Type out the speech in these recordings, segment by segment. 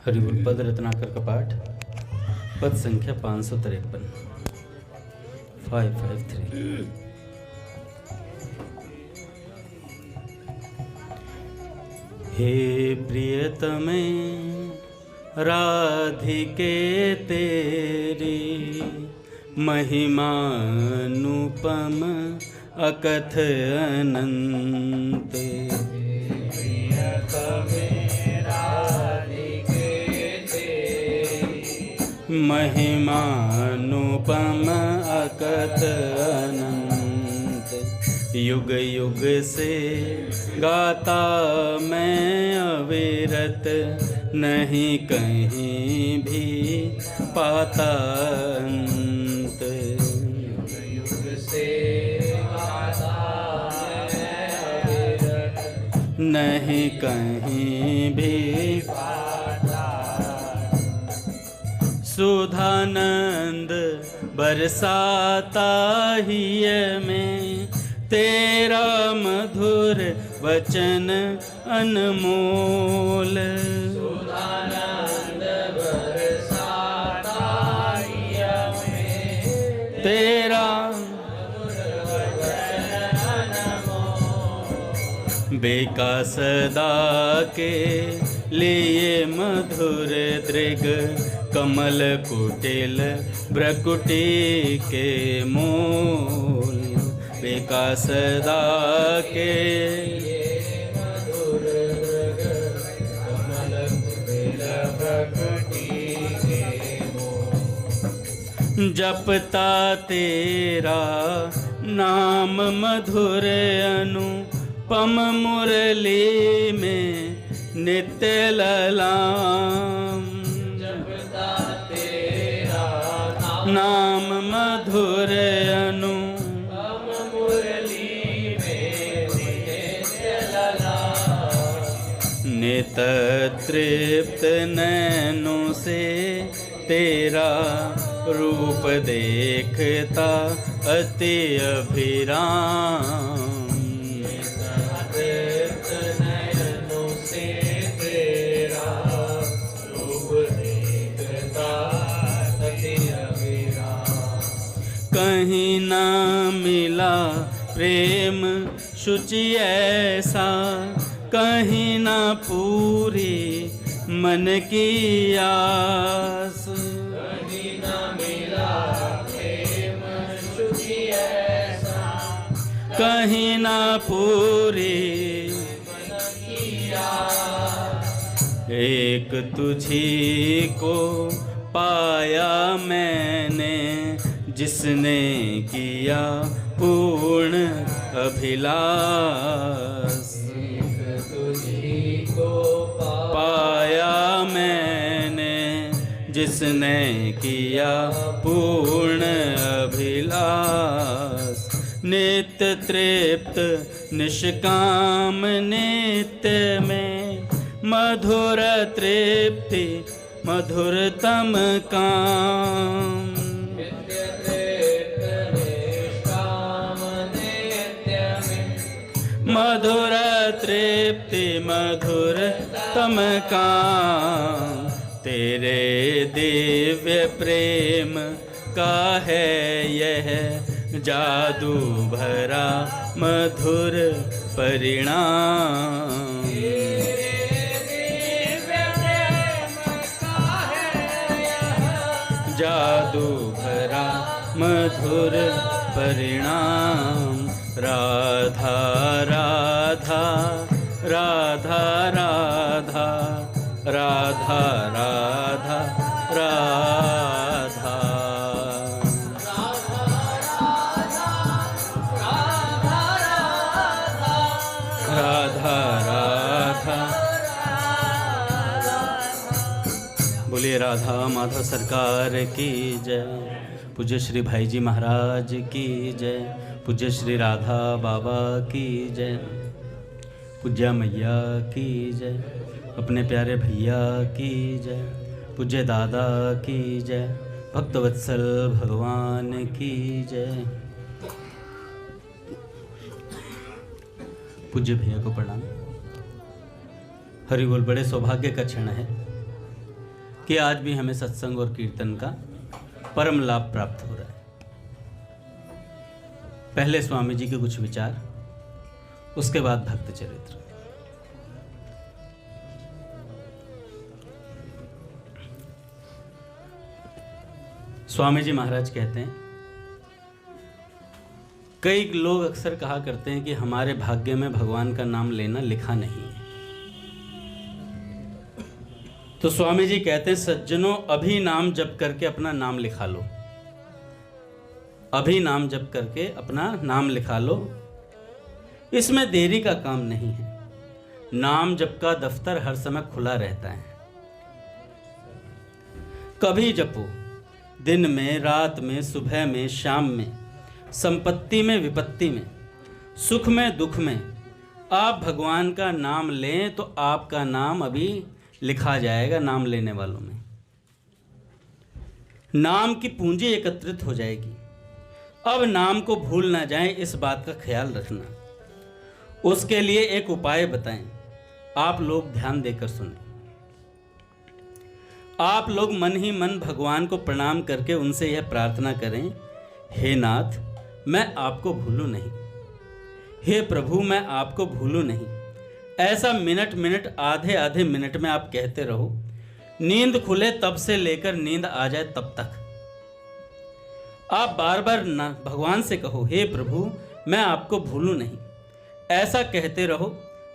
हरिबोल पद रत्नाकर का पाठ। पद संख्या 553 553। हे प्रियतमे राधिके तेरी महिमानुपम अकथ अनंत। महिमानुपम अकथ अनंत। युग युग से गाता मैं अविरत, नहीं कहीं भी पाता अंत। युग युग से गाता मैं अविरत, नहीं कहीं भी पाता। सुधानंद बरसाता हिय में, तेरा मधुर वचन अनमोल। सुधानंद बरसाता हिय में, तेरा मधुर वचन अनमोल। बेका सदा के लिए मधुर दृग, कमल कुटिल भ्रकुटी के मूल। बेका सदा के मधुर दृग, कमल कुटिल भ्रकुटी के मूल। जपता तेरा नाम मधुर अनुपम, मुरली में नित्य ललाम। जपता तेरा नाम मधुर अनुपम, मुरली में नित्य ललाम। नित तृप्त नैनों से तेरा रूप देखता अति अभिराम। कहीं ना मिला प्रेम शुचि ऐसा, कहीं ना पूरी मन की आस। कहीं ना मिला प्रेम शुचि ऐसा, कहीं ना पूरी मन की आस। एक तुझी को पाया मैंने, जिसने किया पूर्ण अभिलाष। तुझी को पाया मैंने, जिसने किया पूर्ण अभिलाष। नित्य तृप्त निष्काम नित्य में, मधुर तृप्ति मधुरतम काम। मधुर तृप्ति मधुरतम काम। तेरे दिव्य प्रेम का है यह जादू भरा मधुर परिणाम। तेरे दिव्य प्रेम का है यह जादू भरा मधुर परिणाम। राधा राधा राधा राधा राधा राधा राधा राधा राधा। बोलिए राधा माधव सरकार की जय। पूज्य श्री भाई जी महाराज की जय। पूज्य श्री राधा बाबा की जय। पूज्य मैया की जय। अपने प्यारे भैया की जय। पूज्य दादा की जय। भक्तवत्सल भगवान की जय। पूज्य भैया को प्रणाम। हरि बोल। बड़े सौभाग्य का क्षण है कि आज भी हमें सत्संग और कीर्तन का परम लाभ प्राप्त हो रहा है। पहले स्वामी जी के कुछ विचार, उसके बाद भक्त चरित्र। स्वामी जी महाराज कहते हैं, कई लोग अक्सर कहा करते हैं कि हमारे भाग्य में भगवान का नाम लेना लिखा नहीं है। तो स्वामी जी कहते हैं, सज्जनों अभी नाम जप करके अपना नाम लिखा लो। अभी नाम जप करके अपना नाम लिखा लो, इसमें देरी का काम नहीं है। नाम जप का दफ्तर हर समय खुला रहता है। कभी जपो, दिन में, रात में, सुबह में, शाम में, संपत्ति में, विपत्ति में, सुख में, दुख में आप भगवान का नाम लें तो आपका नाम अभी लिखा जाएगा नाम लेने वालों में। नाम की पूंजी एकत्रित हो जाएगी। अब नाम को भूल ना जाएं, इस बात का ख्याल रखना। उसके लिए एक उपाय बताएं, आप लोग ध्यान देकर सुनें। आप लोग मन ही मन भगवान को प्रणाम करके उनसे यह प्रार्थना करें, हे नाथ मैं आपको भूलूं नहीं, हे प्रभु मैं आपको भूलूं नहीं। ऐसा मिनट मिनट, आधे आधे मिनट में आप कहते रहो। नींद खुले तब से लेकर नींद आ जाए तब तक आप बार बार भगवान से कहो, हे प्रभु मैं आपको भूलूं नहीं। ऐसा कहते रहो,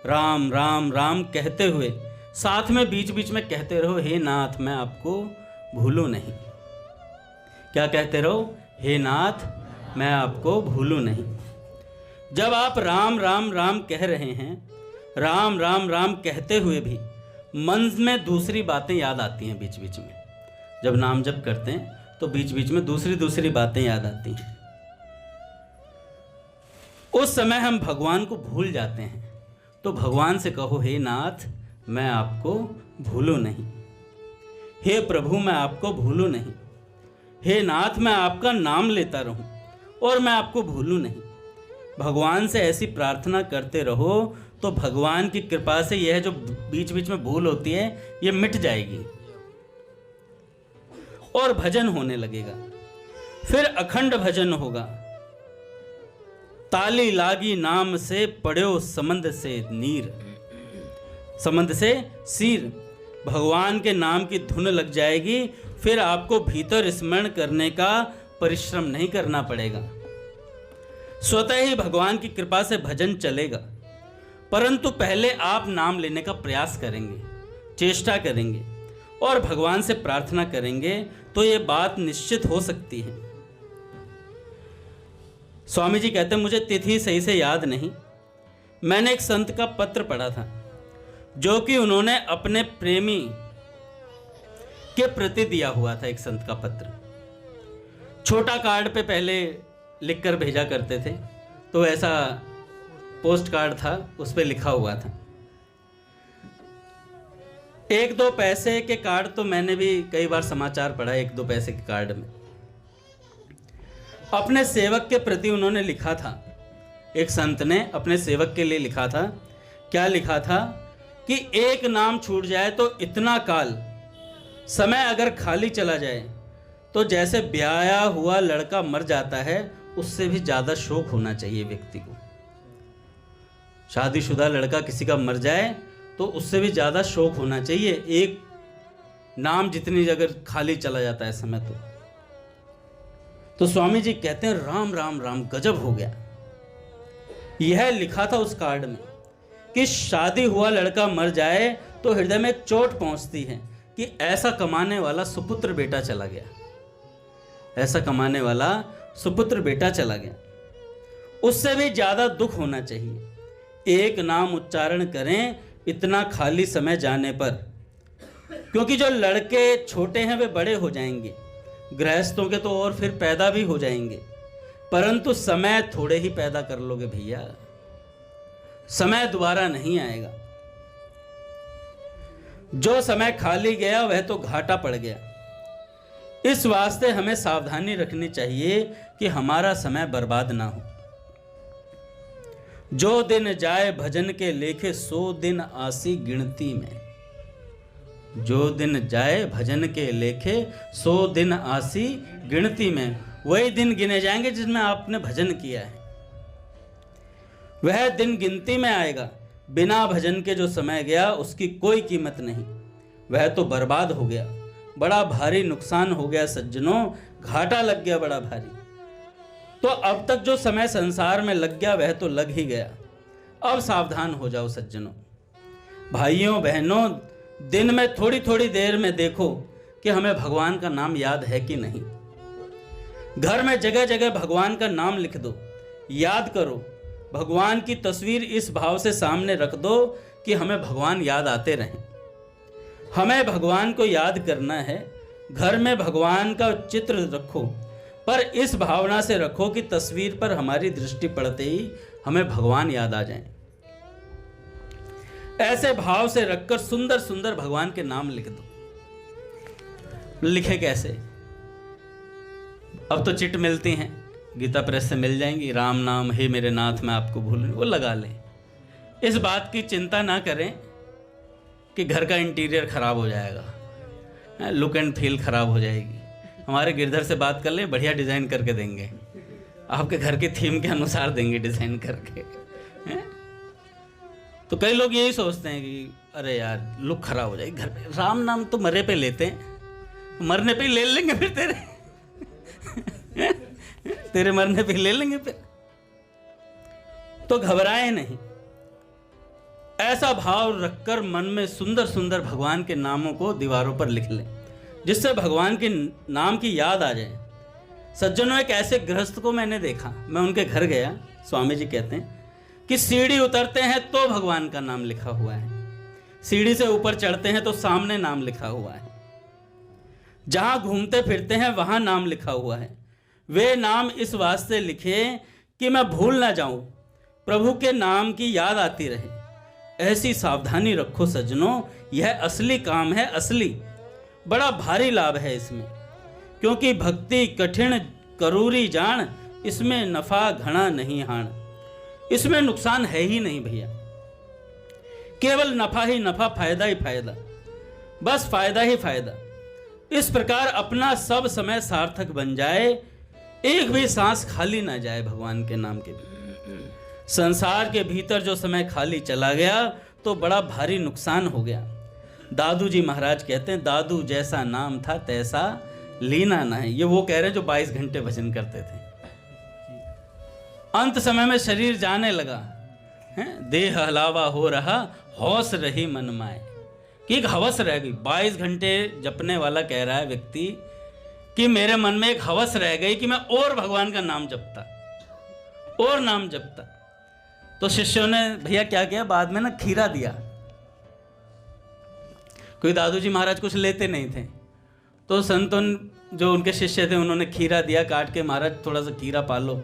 राम राम राम कहते हुए साथ में बीच बीच में कहते रहो, हे नाथ मैं आपको भूलूं नहीं। क्या कहते रहो? हे नाथ मैं आपको भूलूं नहीं। जब आप राम राम राम कह रहे हैं, राम राम राम कहते हुए भी मन में दूसरी बातें याद आती हैं बीच बीच में। जब नाम जप करते हैं तो बीच बीच में दूसरी बातें याद आती हैं। उस समय हम भगवान को भूल जाते हैं। तो भगवान से कहो, हे नाथ मैं आपको भूलूं नहीं, हे प्रभु मैं आपको भूलूं नहीं, हे नाथ मैं आपका नाम लेता रहूं और मैं आपको भूलूं नहीं। भगवान से ऐसी प्रार्थना करते रहो तो भगवान की कृपा से यह जो बीच बीच में भूल होती है ये मिट जाएगी और भजन होने लगेगा। फिर अखंड भजन होगा। ताली लागी नाम से, पढ़ो समंद से नीर, समंद से सीर। भगवान के नाम की धुन लग जाएगी। फिर आपको भीतर स्मरण करने का परिश्रम नहीं करना पड़ेगा। स्वतः ही भगवान की कृपा से भजन चलेगा। परंतु पहले आप नाम लेने का प्रयास करेंगे, चेष्टा करेंगे और भगवान से प्रार्थना करेंगे तो ये बात निश्चित हो सकती है। स्वामी जी कहते हैं, मुझे तिथि सही से याद नहीं, मैंने एक संत का पत्र पढ़ा था जो कि उन्होंने अपने प्रेमी के प्रति दिया हुआ था। एक संत का पत्र छोटा कार्ड पे पहले लिखकर भेजा करते थे, तो ऐसा पोस्ट कार्ड था, उस पे लिखा हुआ था। 1-2 पैसे के कार्ड तो मैंने भी कई बार समाचार पढ़ा। 1-2 पैसे के कार्ड में अपने सेवक के प्रति उन्होंने लिखा था। एक संत ने अपने सेवक के लिए लिखा था। क्या लिखा था कि एक नाम छूट जाए तो इतना काल, समय अगर खाली चला जाए तो जैसे ब्याया हुआ लड़का मर जाता है उससे भी ज्यादा शोक होना चाहिए व्यक्ति को। शादीशुदा लड़का किसी का मर जाए तो उससे भी ज्यादा शोक होना चाहिए। एक नाम जितनी अगर खाली चला जाता है समय तो स्वामी जी कहते हैं, राम राम राम गजब हो गया। यह लिखा था उस कार्ड में कि शादी हुआ लड़का मर जाए तो हृदय में एक चोट पहुंचती है कि ऐसा कमाने वाला सुपुत्र बेटा चला गया, ऐसा कमाने वाला सुपुत्र बेटा चला गया। उससे भी ज्यादा दुख होना चाहिए। एक नाम उच्चारण करें इतना खाली समय जाने पर, क्योंकि जो लड़के छोटे हैं वे बड़े हो जाएंगे, गृहस्थों के तो और फिर पैदा भी हो जाएंगे, परंतु समय थोड़े ही पैदा कर लोगे भैया, समय दोबारा नहीं आएगा। जो समय खाली गया वह तो घाटा पड़ गया। इस वास्ते हमें सावधानी रखनी चाहिए कि हमारा समय बर्बाद ना हो। जो दिन जाए भजन के लेखे, 100 दिन आसी गिनती में। जो दिन जाए भजन के लेखे, 100 दिन आसी गिनती में। वही दिन गिने जाएंगे जिसमें आपने भजन किया है, वह दिन गिनती में आएगा। बिना भजन के जो समय गया उसकी कोई कीमत नहीं, वह तो बर्बाद हो गया। बड़ा भारी नुकसान हो गया सज्जनों, घाटा लग गया बड़ा भारी। तो अब तक जो समय संसार में लग गया वह तो लग ही गया, अब सावधान हो जाओ सज्जनों। भाइयों बहनों, दिन में थोड़ी थोड़ी देर में देखो कि हमें भगवान का नाम याद है कि नहीं। घर में जगह जगह भगवान का नाम लिख दो, याद करो। भगवान की तस्वीर इस भाव से सामने रख दो कि हमें भगवान याद आते रहें। हमें भगवान को याद करना है। घर में भगवान का चित्र रखो, पर इस भावना से रखो कि तस्वीर पर हमारी दृष्टि पड़ते ही हमें भगवान याद आ जाएं। ऐसे भाव से रखकर सुंदर सुंदर भगवान के नाम लिख दो। लिखे कैसे? अब तो चिट मिलती हैं, गीता प्रेस से मिल जाएंगी। राम नाम हे मेरे नाथ मैं आपको भूल, वो लगा लें। इस बात की चिंता ना करें कि घर का इंटीरियर खराब हो जाएगा, लुक एंड फील खराब हो जाएगी। हमारे गिरधर से बात कर लें, बढ़िया डिजाइन करके देंगे, आपके घर की थीम के अनुसार देंगे डिजाइन करके। तो कई लोग यही सोचते हैं कि अरे यार लुक खराब हो जाएगी घर पे। राम नाम तो मरे पे लेते हैं, मरने पे ही ले लेंगे फिर तेरे मरने पे ले लेंगे फिर। तो घबराए नहीं, ऐसा भाव रखकर मन में सुंदर सुंदर भगवान के नामों को दीवारों पर लिख लें, जिससे भगवान के नाम की याद आ जाए। सज्जनों, एक ऐसे गृहस्थ को मैंने देखा, मैं उनके घर गया। स्वामी जी कहते हैं कि सीढ़ी उतरते हैं तो भगवान का नाम लिखा हुआ है, सीढ़ी से ऊपर चढ़ते हैं तो सामने नाम लिखा हुआ है, जहां घूमते फिरते हैं वहां नाम लिखा हुआ है। वे नाम इस वास्ते लिखे कि मैं भूल ना जाऊं, प्रभु के नाम की याद आती रहे। ऐसी सावधानी रखो सज्जनों, यह असली काम है, असली बड़ा भारी लाभ है इसमें। क्योंकि भक्ति कठिन करूरी जान, इसमें नफा घना नहीं हाण। इसमें नुकसान है ही नहीं भैया, केवल नफा ही नफा, फायदा ही फायदा, बस फायदा ही फायदा। इस प्रकार अपना सब समय सार्थक बन जाए, एक भी सांस खाली ना जाए भगवान के नाम के भी। संसार के भीतर जो समय खाली चला गया तो बड़ा भारी नुकसान हो गया। दादू जी महाराज कहते हैं, दादू जैसा नाम था तैसा लीना ना है। ये वो कह रहे हैं जो 22 घंटे भजन करते थे। अंत समय में शरीर जाने लगा, देह हलावा हो रहा, हौस रही मन माए, कि एक हवस रह गई। 22 घंटे जपने वाला कह रहा है व्यक्ति कि मेरे मन में एक हवस रह गई कि मैं और भगवान का नाम जपता, और नाम जपता। तो शिष्यों ने भैया क्या किया, बाद में ना खीरा दिया। कोई दादू जी महाराज कुछ लेते नहीं थे, तो संतों जो उनके शिष्य थे उन्होंने खीरा दिया काट के, महाराज थोड़ा सा खीरा पालो।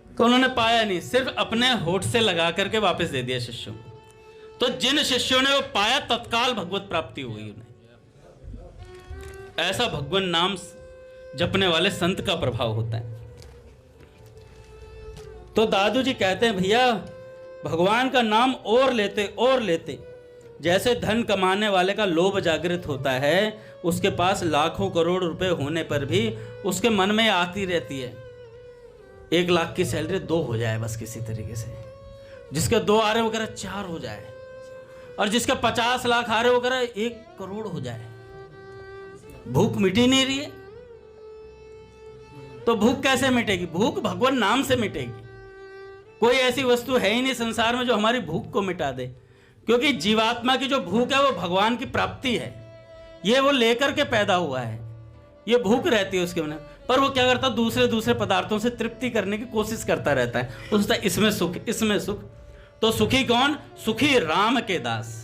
तो उन्होंने पाया नहीं, सिर्फ अपने होठ से लगा करके वापस दे दिया शिष्यों को। तो जिन शिष्यों ने वो पाया तत्काल भगवत प्राप्ति हुई उन्हें। ऐसा भगवान नाम जपने वाले संत का प्रभाव होता है। तो दादू जी कहते हैं भैया भगवान का नाम और लेते, जैसे धन कमाने वाले का लोभ जागृत होता है, उसके पास लाखों करोड़ रुपए होने पर भी उसके मन में आती रहती है 1 लाख की सैलरी 2 हो जाए बस किसी तरीके से, जिसके 2 आ रहे वगैरह 4 हो जाए, और जिसके 50 लाख आ रहे वगैरह 1 करोड़ हो जाए। भूख मिटी नहीं रही है, तो भूख कैसे मिटेगी? भूख भगवान नाम से मिटेगी। कोई ऐसी वस्तु है ही नहीं संसार में जो हमारी भूख को मिटा दे, क्योंकि जीवात्मा की जो भूख है वो भगवान की प्राप्ति है। ये वो लेकर के पैदा हुआ है, ये भूख रहती है उसके मन में। पर वो क्या करता, दूसरे पदार्थों से तृप्ति करने की कोशिश करता रहता है, उसका इसमें सुख, इसमें सुख। तो सुखी कौन? सुखी राम के दास।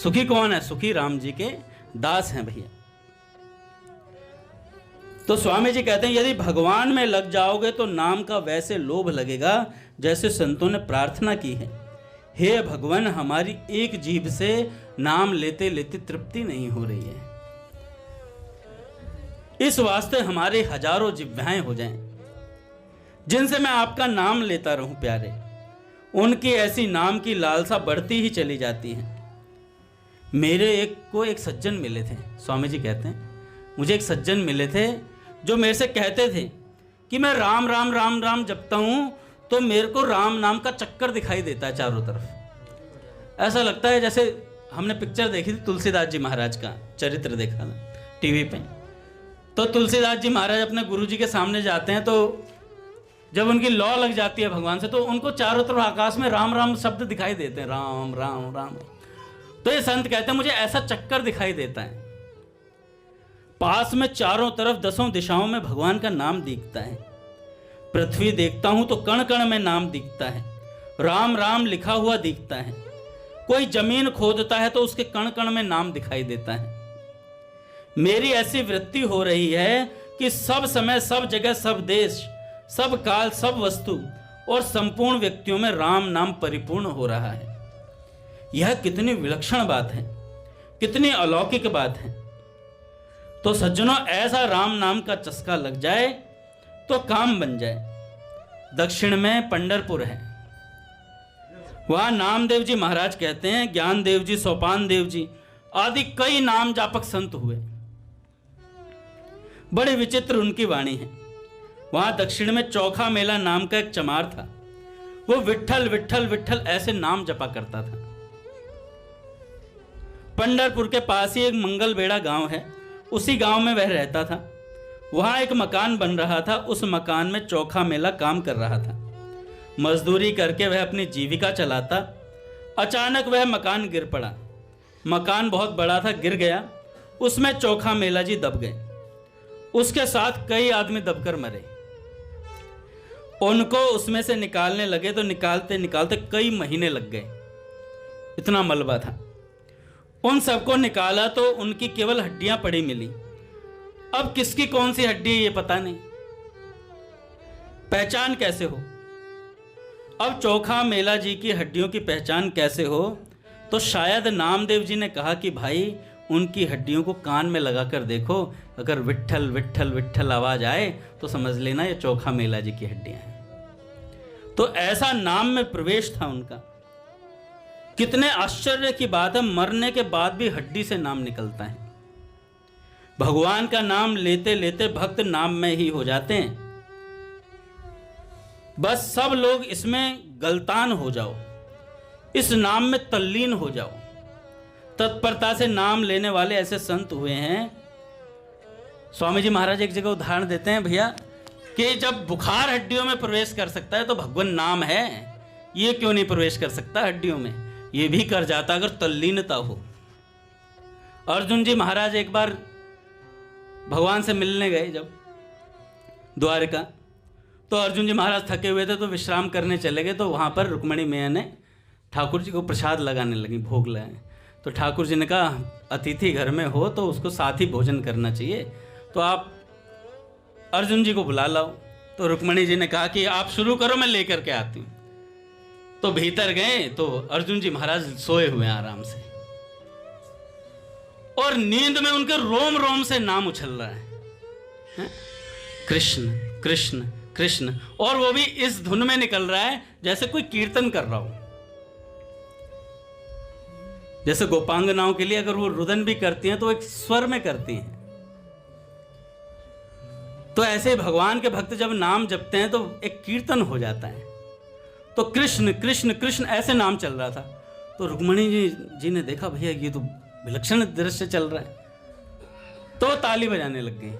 सुखी कौन है? सुखी राम जी के दास हैं भैया। तो स्वामी जी कहते हैं यदि भगवान में लग जाओगे तो नाम का वैसे लोभ लगेगा जैसे संतों ने प्रार्थना की है, हे भगवान हमारी एक जीभ से नाम लेते लेते तृप्ति नहीं हो रही है, इस वास्ते हमारे हजारों जिह्वाएं हो जाएं, जिनसे मैं आपका नाम लेता रहूं प्यारे। उनकी ऐसी नाम की लालसा बढ़ती ही चली जाती है। मेरे एक सज्जन मिले थे, स्वामी जी कहते हैं मुझे एक सज्जन मिले थे जो मेरे से कहते थे कि मैं राम राम राम राम जपता हूँ तो मेरे को राम नाम का चक्कर दिखाई देता है चारों तरफ। ऐसा लगता है जैसे हमने पिक्चर देखी थी तुलसीदास जी महाराज का चरित्र देखा था टीवी पे। तो तुलसीदास जी महाराज अपने गुरु जी के सामने जाते हैं, तो जब उनकी लौ लग जाती है भगवान से तो उनको चारों तरफ आकाश में राम राम शब्द दिखाई देते हैं, राम राम राम। तो ये संत कहते हैं मुझे ऐसा चक्कर दिखाई देता है, पास में चारों तरफ 10 दिशाओं में भगवान का नाम दिखता है। पृथ्वी देखता हूं तो कण कण में नाम दिखता है, राम राम लिखा हुआ दिखता है। कोई जमीन खोदता है तो उसके कण कण में नाम दिखाई देता है। मेरी ऐसी वृत्ति हो रही है कि सब समय, सब जगह, सब देश, सब काल, सब वस्तु और संपूर्ण व्यक्तियों में राम नाम परिपूर्ण हो रहा है। यह कितनी विलक्षण बात है, कितनी अलौकिक बात है। तो सज्जनों, ऐसा राम नाम का चस्का लग जाए तो काम बन जाए। दक्षिण में पंढरपुर है, वहां नामदेव जी महाराज कहते हैं ज्ञान देव जी, सोपान देव जी आदि कई नाम जापक संत हुए। बड़े विचित्र उनकी वाणी है। वहां दक्षिण में चौखा मेला नाम का एक चमार था, वो विट्ठल विट्ठल विट्ठल ऐसे नाम जपा करता था। पंढरपुर के पास ही एक मंगलबेड़ा गांव है, उसी गांव में वह रहता था। वहां एक मकान बन रहा था, उस मकान में चौखा मेला काम कर रहा था। मजदूरी करके वह अपनी जीविका चलाता। अचानक वह मकान गिर पड़ा। मकान बहुत बड़ा था, गिर गया। उसमें चौखा मेला जी दब गए। उसके साथ कई आदमी दबकर मरे। उनको उसमें से निकालने लगे तो निकालते निकालते कई महीने लग गए, इतना मलबा था। उन सबको निकाला तो उनकी केवल हड्डियां पड़ी मिली। अब किसकी कौन सी हड्डी है ये पता नहीं, पहचान कैसे हो। अब चौखा मेला जी की हड्डियों की पहचान कैसे हो, तो शायद नामदेव जी ने कहा कि भाई उनकी हड्डियों को कान में लगाकर देखो, अगर विट्ठल विट्ठल विट्ठल आवाज आए तो समझ लेना ये चौखा मेला जी की हड्डियां हैं। तो ऐसा नाम में प्रवेश था उनका। कितने आश्चर्य की बात है, मरने के बाद भी हड्डी से नाम निकलता है। भगवान का नाम लेते लेते भक्त नाम में ही हो जाते हैं। बस सब लोग इसमें गलतान हो जाओ, इस नाम में तल्लीन हो जाओ। तत्परता से नाम लेने वाले ऐसे संत हुए हैं। स्वामी जी महाराज एक जगह उदाहरण देते हैं भैया कि जब बुखार हड्डियों में प्रवेश कर सकता है तो भगवान नाम है, ये क्यों नहीं प्रवेश कर सकता हड्डियों में? ये भी कर जाता अगर तल्लीनता हो। अर्जुन जी महाराज एक बार भगवान से मिलने गए जब द्वारका, तो अर्जुन जी महाराज थके हुए थे तो विश्राम करने चले गए। तो वहाँ पर रुक्मणी मैया ने ठाकुर जी को प्रसाद लगाने लगी, भोग लगाए। तो ठाकुर जी ने कहा अतिथि घर में हो तो उसको साथ ही भोजन करना चाहिए, तो आप अर्जुन जी को बुला लाओ। तो रुक्मणी जी ने कहा कि आप शुरू करो, मैं लेकर के आती हूँ। तो भीतर गए तो अर्जुन जी महाराज सोए हुए आराम से, और नींद में उनके रोम रोम से नाम उछल रहा है, कृष्ण कृष्ण कृष्ण, और वो भी इस धुन में निकल रहा है जैसे कोई कीर्तन कर रहा हो। जैसे गोपांगनाओं के लिए अगर वो रुदन भी करती हैं तो एक स्वर में करती हैं। तो ऐसे भगवान के भक्त जब नाम जपते हैं तो एक कीर्तन हो जाता है। तो कृष्ण कृष्ण कृष्ण ऐसे नाम चल रहा था। तो रुक्मणी जी ने देखा भैया ये तो विलक्षण दृश्य चल रहा है, तो ताली बजाने लग गई।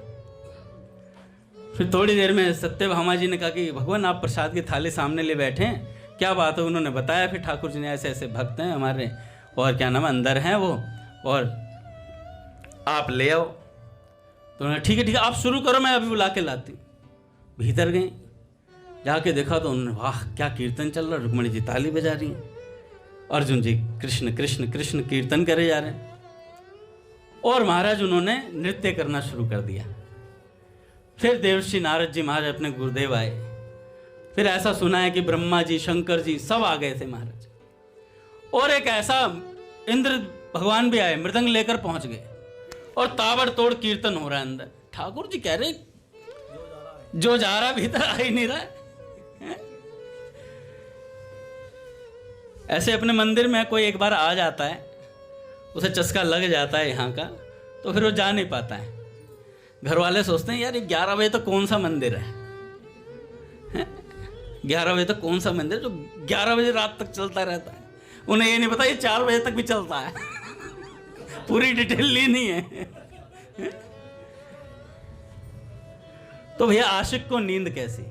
फिर थोड़ी देर में सत्यभामा जी ने कहा कि भगवान आप प्रसाद की थाली सामने ले बैठे हैं, क्या बात है? उन्होंने बताया। फिर ठाकुर जी ने ऐसे ऐसे भक्त हैं हमारे, और क्या नाम अंदर हैं वो, और आप ले आओ। तो उन्होंने ठीक है आप शुरू करो, मैं अभी बुला के लाती हूँ। भीतर गए, जाके देखा तो उन्होंने वाह क्या कीर्तन चल रहा, रुक्मणी जी ताली बजा रही हैं, अर्जुन जी कृष्ण कृष्ण कृष्ण कीर्तन करे जा रहे हैं। और महाराज उन्होंने नृत्य करना शुरू कर दिया। फिर देवर्षि नारद जी महाराज अपने गुरुदेव आए। फिर ऐसा सुना है कि ब्रह्मा जी शंकर जी सब आ गए थे महाराज, और एक ऐसा इंद्र भगवान भी आए, मृदंग लेकर पहुंच गए, और ताबड़तोड़ कीर्तन हो रहा है अंदर। ठाकुर जी कह रहे जो जा रहा भीतर आ ही नहीं रहा है। ऐसे अपने मंदिर में कोई एक बार आ जाता है उसे चस्का लग जाता है यहाँ का, तो फिर वो जा नहीं पाता है। घर वाले सोचते हैं यार ये 11 बजे तक कौन सा मंदिर है, 11 बजे तक कौन सा मंदिर जो 11 बजे रात तक चलता रहता है। उन्हें ये नहीं पता ये 4 बजे तक भी चलता है। पूरी डिटेल ली नहीं है। तो भैया आशिक को नींद कैसी,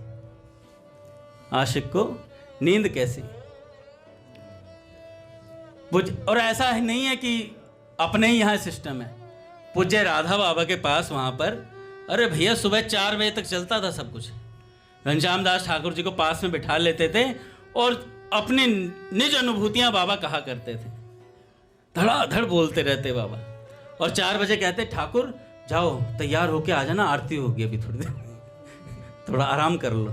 आशिक को नींद कैसी। और ऐसा नहीं है कि अपने ही यहाँ सिस्टम है। पूज्य राधा बाबा के पास वहाँ पर, अरे भैया सुबह 4 बजे तक चलता था सब कुछ। घनश्याम दास ठाकुर जी को पास में बिठा लेते थे और अपनी निज अनुभूतियाँ बाबा कहा करते थे, धड़ाधड़ बोलते रहते बाबा। और 4 बजे कहते ठाकुर जाओ तैयार होके आ जाना, आरती होगी अभी थोड़ी देर, थोड़ा आराम कर लो।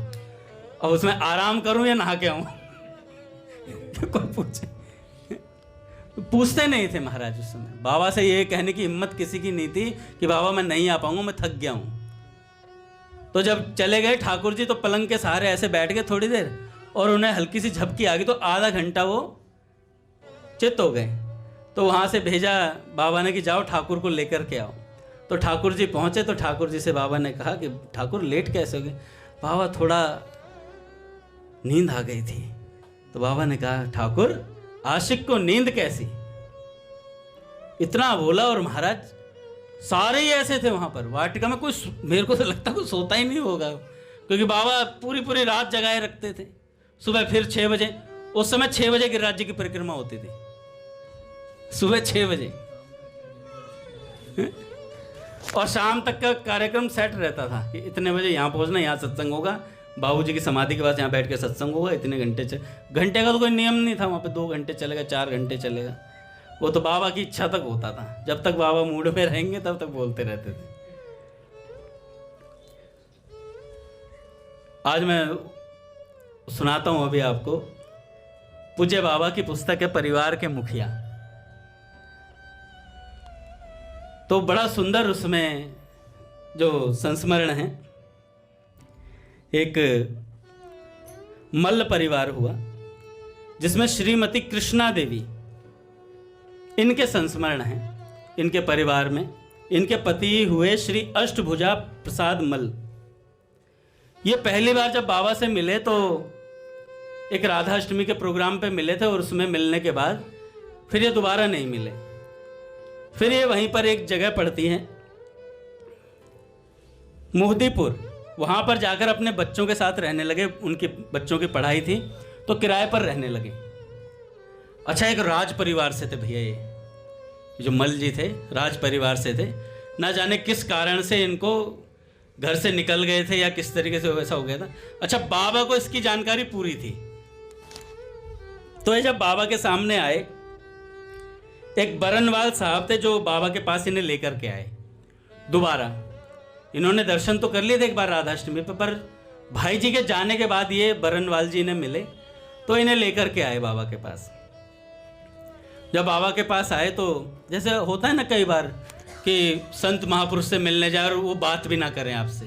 अब उसमें आराम करूं या नहा के आऊं? कोई पूछते नहीं थे महाराज उस समय। बाबा से ये कहने की हिम्मत किसी की नहीं थी कि बाबा मैं नहीं आ पाऊंगा, मैं थक गया हूं। तो जब चले गए ठाकुर जी तो पलंग के सहारे ऐसे बैठ गए थोड़ी देर, और उन्हें हल्की सी झपकी आ गई तो आधा घंटा वो चित हो गए। तो वहां से भेजा बाबा ने कि जाओ ठाकुर को लेकर के आओ। तो ठाकुर जी पहुंचे तो ठाकुर जी से बाबा ने कहा कि ठाकुर लेट कैसे हो गए? बाबा थोड़ा नींद आ गई थी। तो बाबा ने कहा ठाकुर आशिक को नींद कैसी। इतना बोला और महाराज सारे ही ऐसे थे वहां पर वाटिका में। कोई मेरे को तो लगता कोई सोता ही नहीं होगा, क्योंकि बाबा पूरी पूरी रात जगाए रखते थे। सुबह फिर 6 बजे, उस समय 6 बजे गिरिराज जी की परिक्रमा होती थी, सुबह 6 बजे। और शाम तक का कार्यक्रम सेट रहता था कि इतने बजे यहाँ पहुँचना, यहाँ सत्संग होगा, बाबूजी की समाधि के पास यहाँ बैठ के सत्संग होगा, इतने घंटे घंटे का तो कोई नियम नहीं था वहाँ पे। 2 घंटे चलेगा, 4 घंटे चलेगा, वो तो बाबा की इच्छा तक होता था। जब तक बाबा मूड में रहेंगे तब तक बोलते रहते थे। आज मैं सुनाता हूँ अभी आपको, पूज्य बाबा की पुस्तक है परिवार के मुखिया। तो बड़ा सुंदर उसमें जो संस्मरण है, एक मल्ल परिवार हुआ जिसमें श्रीमती कृष्णा देवी, इनके संस्मरण हैं। इनके परिवार में इनके पति हुए श्री अष्टभुजा प्रसाद मल्ल। ये पहली बार जब बाबा से मिले तो एक राधा अष्टमी के प्रोग्राम पे मिले थे, और उसमें मिलने के बाद फिर ये दोबारा नहीं मिले। फिर ये वहीं पर एक जगह पड़ती है मोहदीपुर, वहाँ पर जाकर अपने बच्चों के साथ रहने लगे। उनके बच्चों की पढ़ाई थी तो किराए पर रहने लगे। अच्छा, एक राज परिवार से थे भैया, ये जो मल्ल जी थे राज परिवार से थे। ना जाने किस कारण से इनको घर से निकल गए थे या किस तरीके से वैसा हो गया था। अच्छा, बाबा को इसकी जानकारी पूरी थी। तो ये जब बाबा के सामने आए, एक बरनवाल साहब थे जो बाबा के पास इन्हें लेकर के आए दोबारा। इन्होंने दर्शन तो कर लिए थे एक बार राधाष्टमी पर भाई जी के जाने के बाद ये बरनवाल जी इन्हें मिले तो इन्हें लेकर के आए बाबा के पास। जब बाबा के पास आए तो जैसे होता है ना कई बार कि संत महापुरुष से मिलने जाए और वो बात भी ना करें आपसे,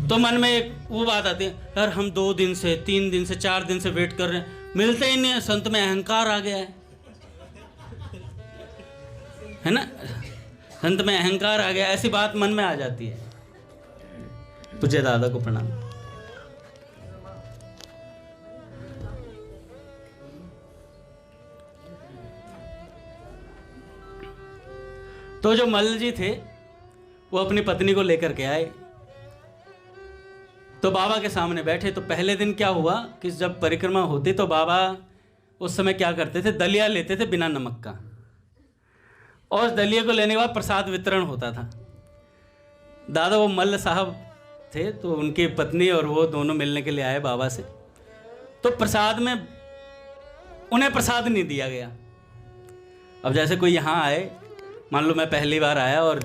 तो मन में एक वो बात आती है, यार हम 2 दिन से 3 दिन से 4 दिन से वेट कर रहे हैं, मिलते ही नहीं है। संत में अहंकार आ गया है ना, संत में अहंकार आ गया, ऐसी बात मन में आ जाती है। तुझे दादा को प्रणाम। तो जो मल्ल जी थे वो अपनी पत्नी को लेकर के आए, तो बाबा के सामने बैठे। तो पहले दिन क्या हुआ कि जब परिक्रमा होती तो बाबा उस समय क्या करते थे, दलिया लेते थे बिना नमक का, और दलिया को लेने के बाद प्रसाद वितरण होता था। दादा वो मल्ल साहब थे तो उनकी पत्नी और वो दोनों मिलने के लिए आए बाबा से। तो प्रसाद में उन्हें प्रसाद नहीं दिया गया। अब जैसे कोई यहाँ आए, मान लो मैं पहली बार आया और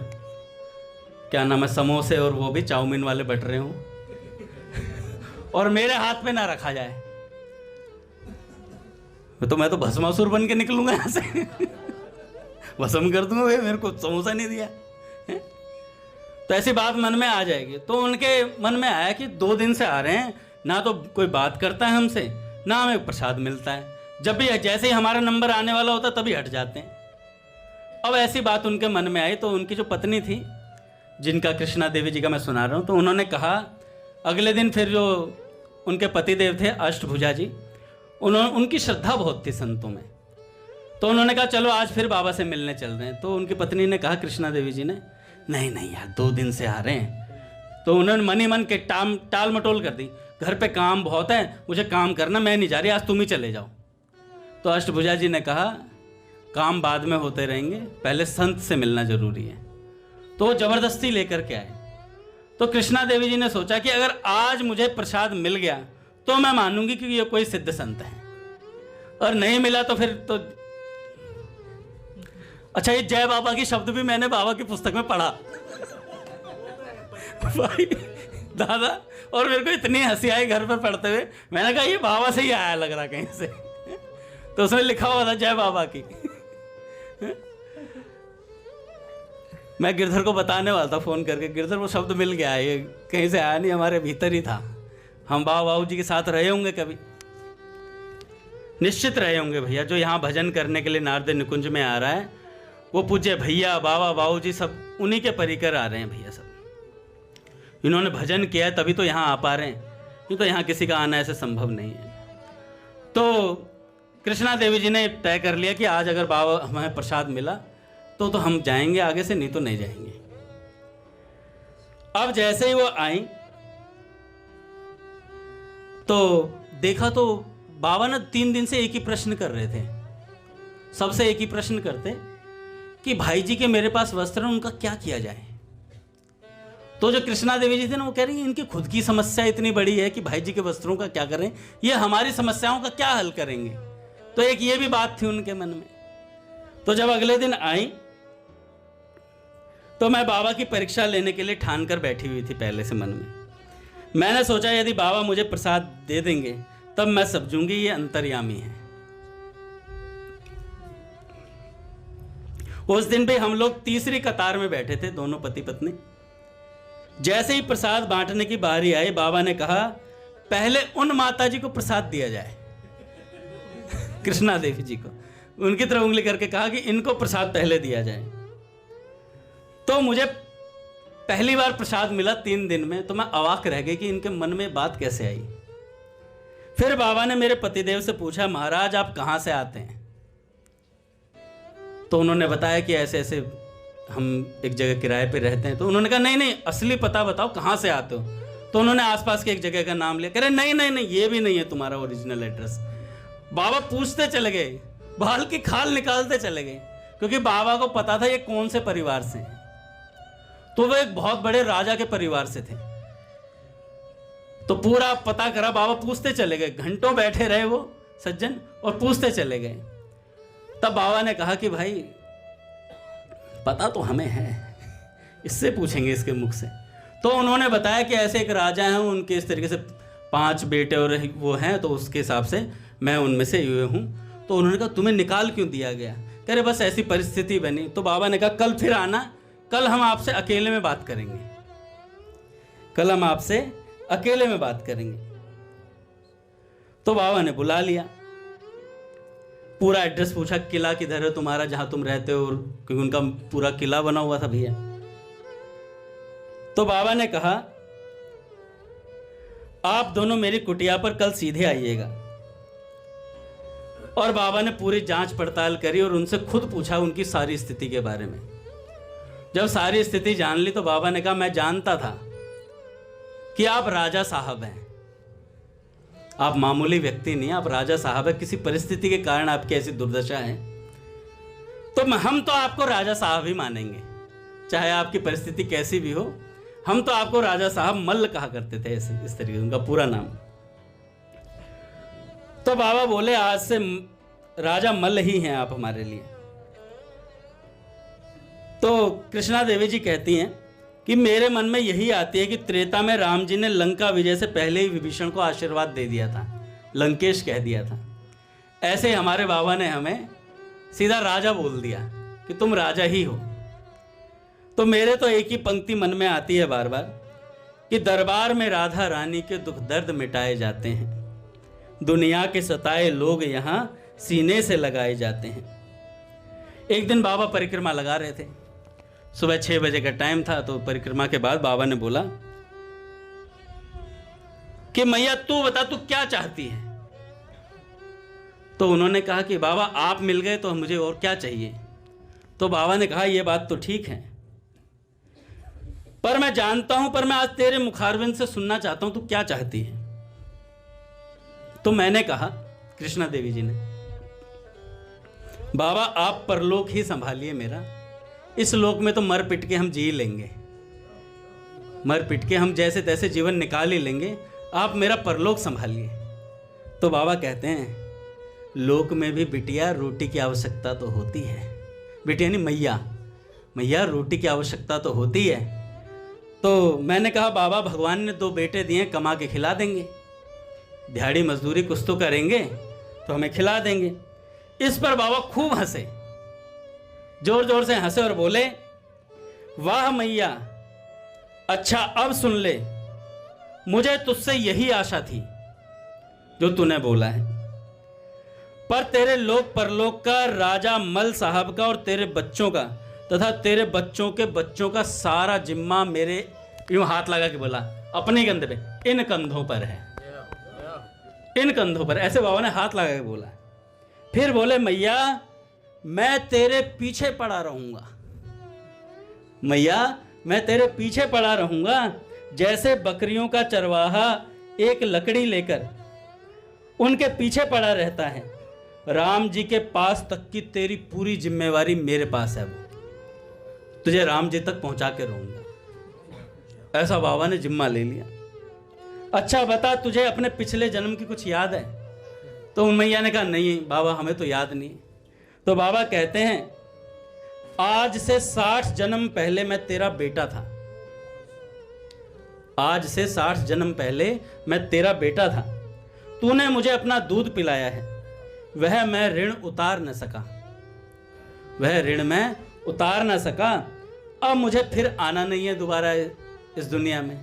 क्या नाम है समोसे और वो भी चाउमीन वाले बट रहे हूँ और मेरे हाथ में ना रखा जाए तो मैं तो भस्मासुर बन के निकलूंगा यहाँ से भस्म कर दूंगा, भाई मेरे को समोसा नहीं दिया है? तो ऐसी बात मन में आ जाएगी। तो उनके मन में आया कि 2 दिन से आ रहे हैं, ना तो कोई बात करता है हमसे, ना हमें प्रसाद मिलता है, जब भी जैसे ही हमारा नंबर आने वाला होता तभी हट जाते हैं। अब ऐसी बात उनके मन में आई तो उनकी जो पत्नी थी, जिनका कृष्णा देवी जी का मैं सुना रहा हूँ, तो उन्होंने कहा अगले दिन फिर जो उनके पतिदेव थे अष्टभुजा जी, उनकी श्रद्धा बहुत थी संतों में, तो उन्होंने कहा चलो आज फिर बाबा से मिलने चल रहे हैं। तो उनकी पत्नी ने कहा कृष्णा देवी जी ने, नहीं नहीं यार 2 दिन से आ रहे हैं। तो उन्होंने मन ही मन के टाल मटोल कर दी, घर पे काम बहुत है, मुझे काम करना, मैं नहीं जा रही, आज तुम ही चले जाओ। तो अष्टभुजा जी ने कहा काम बाद में होते रहेंगे, पहले संत से मिलना जरूरी है। तो वो जबरदस्ती लेकर के आए। तो कृष्णा देवी जी ने सोचा कि अगर आज मुझे प्रसाद मिल गया तो मैं मानूंगी कि ये कोई सिद्ध संत है, और नहीं मिला तो फिर तो अच्छा। ये जय बाबा की शब्द भी मैंने बाबा की पुस्तक में पढ़ा भाई दादा, और मेरे को इतनी हंसी आई घर पर पढ़ते हुए। मैंने कहा ये बाबा से ही आया लग रहा कहीं से। तो उसमें लिखा हुआ था जय बाबा की। मैं गिरधर को बताने वाला था फोन करके, गिरधर वो शब्द मिल गया, ये कहीं से आया नहीं, हमारे भीतर ही था। हम बाबू जी के साथ रहे होंगे कभी, निश्चित रहे होंगे भैया। जो यहाँ भजन करने के लिए नारद निकुंज में आ रहा है वो पूज्य भैया बाबा बाबू जी सब उन्हीं के परिकर आ रहे हैं भैया। सब इन्होंने भजन किया है तभी तो यहाँ आ पा रहे हैं, नहीं तो यहाँ किसी का आना ऐसे संभव नहीं है। तो कृष्णा देवी जी ने तय कर लिया कि आज अगर बाबा हमें प्रसाद मिला तो हम जाएंगे आगे से, नहीं तो नहीं जाएंगे। अब जैसे ही वो आई तो देखा तो बाबा ना 3 दिन से एक ही प्रश्न कर रहे थे, सबसे एक ही प्रश्न करते कि भाई जी के मेरे पास वस्त्र हैं, उनका क्या किया जाए। तो जो कृष्णा देवी जी थे ना वो कह रही है इनकी खुद की समस्या इतनी बड़ी है कि भाई जी के वस्त्रों का क्या करें, ये हमारी समस्याओं का क्या हल करेंगे। तो एक ये भी बात थी उनके मन में। तो जब अगले दिन आई तो मैं बाबा की परीक्षा लेने के लिए ठान कर बैठी हुई थी पहले से मन में। मैंने सोचा यदि बाबा मुझे प्रसाद दे देंगे तब मैं समझूंगी ये अंतर्यामी है। उस दिन भी हम लोग तीसरी कतार में बैठे थे, दोनों पति पत्नी। जैसे ही प्रसाद बांटने की बारी आई, बाबा ने कहा पहले उन माता जी को प्रसाद दिया जाए। कृष्णा देवी जी को उनकी तरफ उंगली करके कहा कि इनको प्रसाद पहले दिया जाए। तो मुझे पहली बार प्रसाद मिला 3 दिन में, तो मैं अवाक रह गई कि इनके मन में बात कैसे आई। फिर बाबा ने मेरे पतिदेव से पूछा महाराज आप कहां से आते हैं। तो उन्होंने बताया कि ऐसे ऐसे हम एक जगह किराए पे रहते हैं। तो उन्होंने कहा नहीं नहीं असली पता बताओ कहां से आते हो। तो उन्होंने आसपास के एक जगह का नाम लिया, कह रहे नहीं नहीं नहीं ये भी नहीं है तुम्हारा ओरिजिनल एड्रेस। बाबा पूछते चले गए, बाल की खाल निकालते चले गए, क्योंकि बाबा को पता था ये कौन से परिवार से हैं। तो वो एक बहुत बड़े राजा के परिवार से थे। तो पूरा पता करा, बाबा पूछते चले गए, घंटों बैठे रहे वो सज्जन और पूछते चले गए। तब बाबा ने कहा कि भाई पता तो हमें है, इससे पूछेंगे इसके मुख से। तो उन्होंने बताया कि ऐसे एक राजा हैं, उनके इस तरीके से 5 बेटे और वो हैं, तो उसके हिसाब से मैं उनमें से ये हूँ। तो उन्होंने कहा तुम्हें निकाल क्यों दिया गया। कह रहे बस ऐसी परिस्थिति बनी। तो बाबा ने कहा कल फिर आना, कल हम आपसे अकेले में बात करेंगे, कल हम आपसे अकेले में बात करेंगे। तो बाबा ने बुला लिया, पूरा एड्रेस पूछा किला किधर है तुम्हारा जहां तुम रहते हो, क्योंकि उनका पूरा किला बना हुआ था भैया। तो बाबा ने कहा आप दोनों मेरी कुटिया पर कल सीधे आइएगा। और बाबा ने पूरी जांच पड़ताल करी और उनसे खुद पूछा उनकी सारी स्थिति के बारे में। जब सारी स्थिति जान ली तो बाबा ने कहा मैं जानता था कि आप राजा साहब हैं, आप मामूली व्यक्ति नहीं, आप राजा साहब है। किसी परिस्थिति के कारण आपकी ऐसी दुर्दशा है तो हम तो आपको राजा साहब ही मानेंगे, चाहे आपकी परिस्थिति कैसी भी हो। हम तो आपको राजा साहब मल्ल कहा करते थे, इस तरीके उनका पूरा नाम। तो बाबा बोले आज से राजा मल्ल ही हैं आप हमारे लिए। तो कृष्णा देवी जी कहती हैं कि मेरे मन में यही आती है कि त्रेता में राम जी ने लंका विजय से पहले ही विभीषण को आशीर्वाद दे दिया था, लंकेश कह दिया था। ऐसे हमारे बाबा ने हमें सीधा राजा बोल दिया कि तुम राजा ही हो। तो मेरे तो एक ही पंक्ति मन में आती है बार बार कि दरबार में राधा रानी के दुख दर्द मिटाए जाते हैं, दुनिया के सताए लोग यहाँ सीने से लगाए जाते हैं। एक दिन बाबा परिक्रमा लगा रहे थे, सुबह 6 बजे का टाइम था। तो परिक्रमा के बाद बाबा ने बोला कि मैया तू बता तू क्या चाहती है। तो उन्होंने कहा कि बाबा आप मिल गए तो मुझे और क्या चाहिए। तो बाबा ने कहा ये बात तो ठीक है, पर मैं जानता हूं, पर मैं आज तेरे मुखारविंद से सुनना चाहता हूं तू क्या चाहती है। तो मैंने कहा, कृष्णा देवी जी ने, बाबा आप परलोक ही संभालिए मेरा, इस लोक में तो मर पिट के हम जी लेंगे, मर पिट के हम जैसे तैसे जीवन निकाल ही लेंगे, आप मेरा परलोक संभालिए। तो बाबा कहते हैं लोक में भी बिटिया रोटी की आवश्यकता तो होती है। बिटिया नहीं, मैया, मैया रोटी की आवश्यकता तो होती है। तो मैंने कहा बाबा भगवान ने 2 बेटे दिए, कमा के खिला देंगे, दिहाड़ी मजदूरी कुछ तो करेंगे तो हमें खिला देंगे। इस पर बाबा खूब हंसे, जोर जोर से हंसे और बोले वाह मैया, अच्छा अब सुन ले, मुझे तुझसे यही आशा थी जो तूने बोला है, पर तेरे लोक परलोक का, राजा मल साहब का और तेरे बच्चों का तथा तेरे बच्चों के बच्चों का सारा जिम्मा मेरे, यूं हाथ लगा के बोला, अपने कंधे पे, इन कंधों पर है, इन कंधों पर। ऐसे बाबा ने हाथ लगा के बोला। फिर बोले मैया मैं तेरे पीछे पड़ा रहूंगा, मैया मैं तेरे पीछे पड़ा रहूंगा, जैसे बकरियों का चरवाहा एक लकड़ी लेकर उनके पीछे पड़ा रहता है, राम जी के पास तक की तेरी पूरी जिम्मेवारी मेरे पास है, वो तुझे राम जी तक पहुंचा के रहूंगा। ऐसा बाबा ने जिम्मा ले लिया। अच्छा बता तुझे अपने पिछले जन्म की कुछ याद है। तो मैया ने कहा नहीं बाबा हमें तो याद नहीं। तो बाबा कहते हैं आज से 60 जन्म पहले मैं तेरा बेटा था, आज से 60 जन्म पहले मैं तेरा बेटा था, तूने मुझे अपना दूध पिलाया है, वह मैं ऋण उतार न सका, वह ऋण मैं उतार न सका। अब मुझे फिर आना नहीं है दोबारा इस दुनिया में,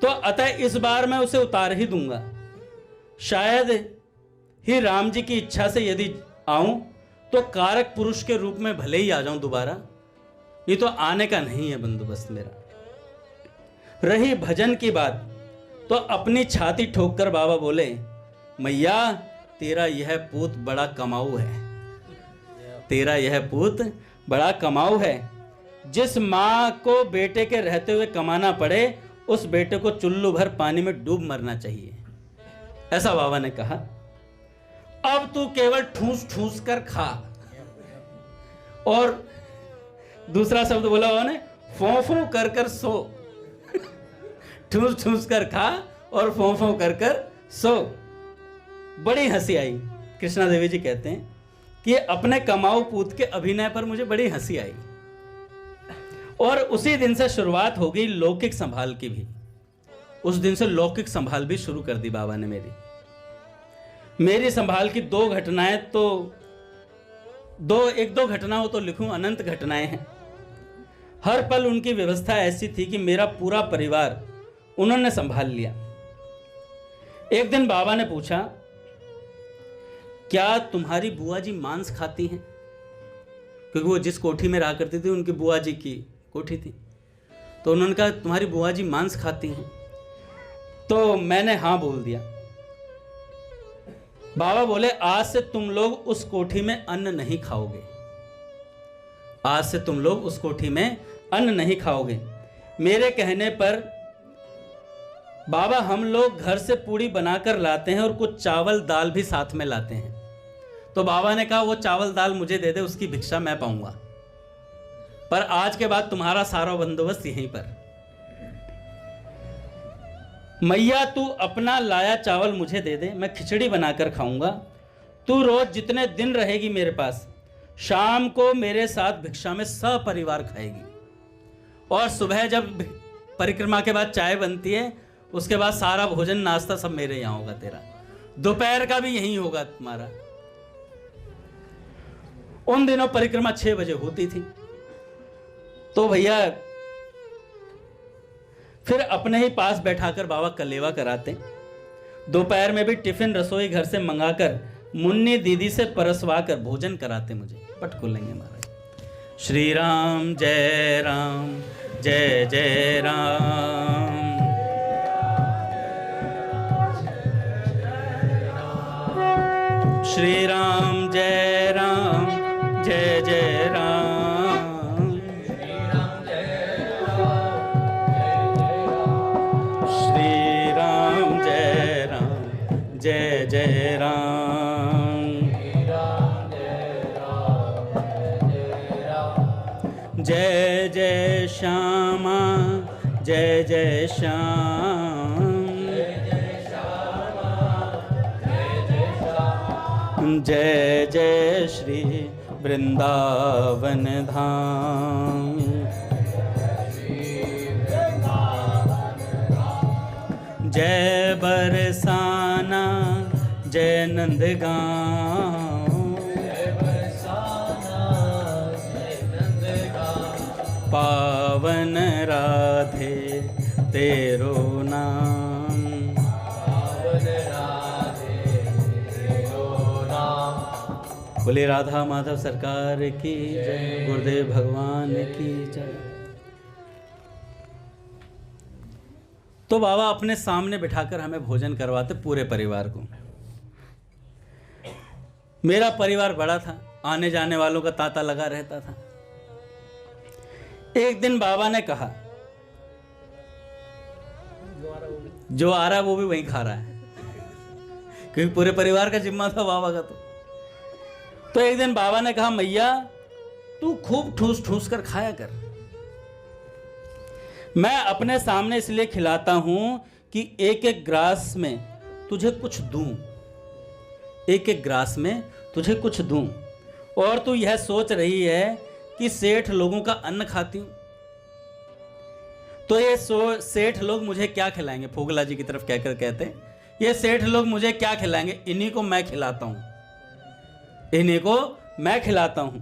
तो अतः इस बार मैं उसे उतार ही दूंगा। शायद ही राम जी की इच्छा से यदि आऊं तो कारक पुरुष के रूप में भले ही आ जाऊं दोबारा, ये तो आने का नहीं है बंदोबस्त मेरा। रही भजन की बात तो अपनी छाती ठोक कर बाबा बोले मैया तेरा यह पूत बड़ा कमाऊ है, तेरा यह पूत बड़ा कमाऊ है। जिस माँ को बेटे के रहते हुए कमाना पड़े उस बेटे को चुल्लू भर पानी में डूब मरना चाहिए, ऐसा बाबा ने कहा। अब तू केवल ठूस ठूस कर खा। और दूसरा शब्द बोला उन्होंने, फो फो कर कर सो। ठूस ठूस कर खा और फो फो कर कर सो। बड़ी हंसी आई। कृष्णा देवी जी कहते हैं कि अपने कमाऊ पूत के अभिनय पर मुझे बड़ी हंसी आई। और उसी दिन से शुरुआत हो गई लौकिक संभाल की भी। उस दिन से लौकिक संभाल भी शुरू कर दी बाबा ने मेरी संभाल की 2 घटनाएं तो एक दो घटनाओं तो लिखूं, अनंत घटनाएं हैं। हर पल उनकी व्यवस्था ऐसी थी कि मेरा पूरा परिवार उन्होंने संभाल लिया। एक दिन बाबा ने पूछा क्या तुम्हारी बुआ जी मांस खाती हैं, क्योंकि वो जिस कोठी में रहा करती थी उनकी बुआ जी की कोठी थी। तो उन्होंने कहा तुम्हारी बुआ जी मांस खाती हैं। तो मैंने हाँ बोल दिया। बाबा बोले आज से तुम लोग उस कोठी में अन्न नहीं खाओगे, आज से तुम लोग उस कोठी में अन्न नहीं खाओगे। मेरे कहने पर बाबा हम लोग घर से पूड़ी बनाकर लाते हैं और कुछ चावल दाल भी साथ में लाते हैं। तो बाबा ने कहा वो चावल दाल मुझे दे दे, उसकी भिक्षा मैं पाऊंगा, पर आज के बाद तुम्हारा सारा बंदोबस्त यहीं पर। मैया तू अपना लाया चावल मुझे दे दे, मैं खिचड़ी बनाकर खाऊंगा। तू रोज जितने दिन रहेगी मेरे पास, शाम को मेरे साथ भिक्षा में सपरिवार खाएगी। और सुबह जब परिक्रमा के बाद चाय बनती है, उसके बाद सारा भोजन नाश्ता सब मेरे यहाँ होगा तेरा। दोपहर का भी यही होगा तुम्हारा। उन दिनों परिक्रमा 6 बजे होती थी। तो भैया फिर अपने ही पास बैठाकर बाबा कलेवा कराते। दोपहर में भी टिफिन रसोई घर से मंगाकर मुन्नी दीदी से परसवा कर भोजन कराते मुझे। पट खोलेंगे महाराज। श्री राम जय जय राम। श्री राम जय जय राम। श्री राम जय जय राम। जय जय श्यामा जय जय श्याम। जय जय श्री वृंदावन धाम। जय बरसाना जय नंदगांव। पावन राधे तेरो नाम। बोले राधा माधव सरकार की जय, गुरुदेव भगवान की जय। तो बाबा अपने सामने बिठाकर हमें भोजन करवाते, पूरे परिवार को। मेरा परिवार बड़ा था, आने जाने वालों का तांता लगा रहता था। एक दिन बाबा ने कहा, जो आ रहा है वो भी वहीं खा रहा है, क्योंकि पूरे परिवार का जिम्मा था बाबा का। तो एक दिन बाबा ने कहा, मैया तू खूब ठूस ठूस कर खाया कर। मैं अपने सामने इसलिए खिलाता हूं कि एक एक ग्रास में तुझे कुछ दूं, एक एक ग्रास में तुझे कुछ दूं। और तू यह सोच रही है कि सेठ लोगों का अन्न खाती हूं, तो ये सेठ लोग मुझे क्या खिलाएंगे? फोगला जी की तरफ कहकर कहते हैं, ये सेठ लोग मुझे क्या खिलाएंगे? इन्हीं को मैं खिलाता हूं, इन्हीं को मैं खिलाता हूं।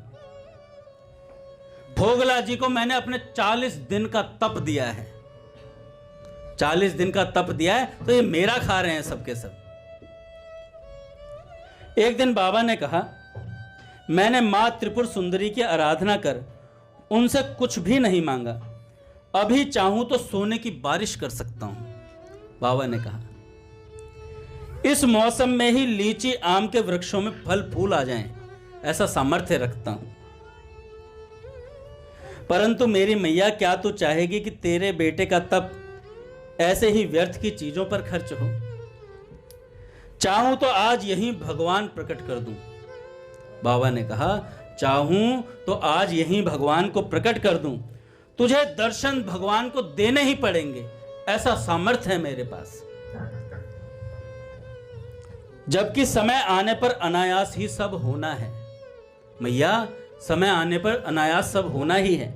फोगला जी को मैंने अपने 40 दिन का तप दिया है, 40 दिन का तप दिया है, तो ये मेरा खा रहे हैं सबके सब। एक दिन बाबा ने कहा, मैंने मां त्रिपुर सुंदरी की आराधना कर उनसे कुछ भी नहीं मांगा, अभी चाहूं तो सोने की बारिश कर सकता हूं। बाबा ने कहा, इस मौसम में ही लीची आम के वृक्षों में फल फूल आ जाएं, ऐसा सामर्थ्य रखता हूं। परंतु मेरी मैया, क्या तू चाहेगी कि तेरे बेटे का तप ऐसे ही व्यर्थ की चीजों पर खर्च हो? चाहूं तो आज यहीं भगवान प्रकट कर दूं। बाबा ने कहा, चाहूं तो आज यहीं भगवान को प्रकट कर दूं, तुझे दर्शन भगवान को देने ही पड़ेंगे, ऐसा सामर्थ्य है मेरे पास। जबकि समय आने पर अनायास ही सब होना है। मैया, समय आने पर अनायास सब होना ही है।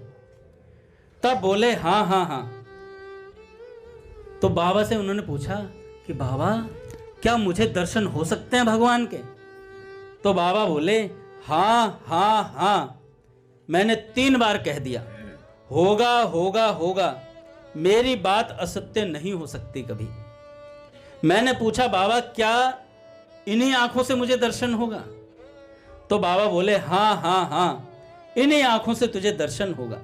तब बोले, हां हां हां। तो बाबा से उन्होंने पूछा कि बाबा, क्या मुझे दर्शन हो सकते हैं भगवान के? तो बाबा बोले, हां हां हां, मैंने 3 बार कह दिया, होगा होगा होगा, मेरी बात असत्य नहीं हो सकती कभी। मैंने पूछा, बाबा क्या इन्हीं आंखों से मुझे दर्शन होगा? तो बाबा बोले, हां हां हां, इन्हीं आंखों से तुझे दर्शन होगा।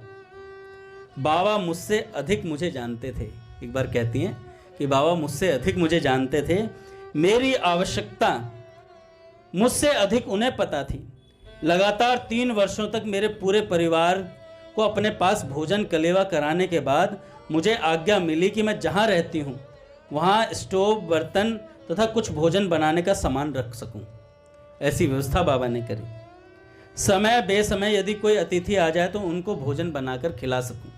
बाबा मुझसे अधिक मुझे जानते थे। एक बार कहती हैं कि बाबा मुझसे अधिक मुझे जानते थे, मेरी आवश्यकता मुझसे अधिक उन्हें पता थी। लगातार 3 वर्षों तक मेरे पूरे परिवार को अपने पास भोजन कलेवा कराने के बाद मुझे आज्ञा मिली कि मैं जहाँ रहती हूँ वहाँ स्टोव, बर्तन तथा कुछ भोजन बनाने का सामान रख सकूं। ऐसी व्यवस्था बाबा ने करी। समय बेसमय यदि कोई अतिथि आ जाए तो उनको भोजन बनाकर खिला सकूं,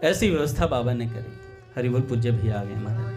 ऐसी व्यवस्था बाबा ने करी। हरि बोल। पूज्य भी आ गए महाराज।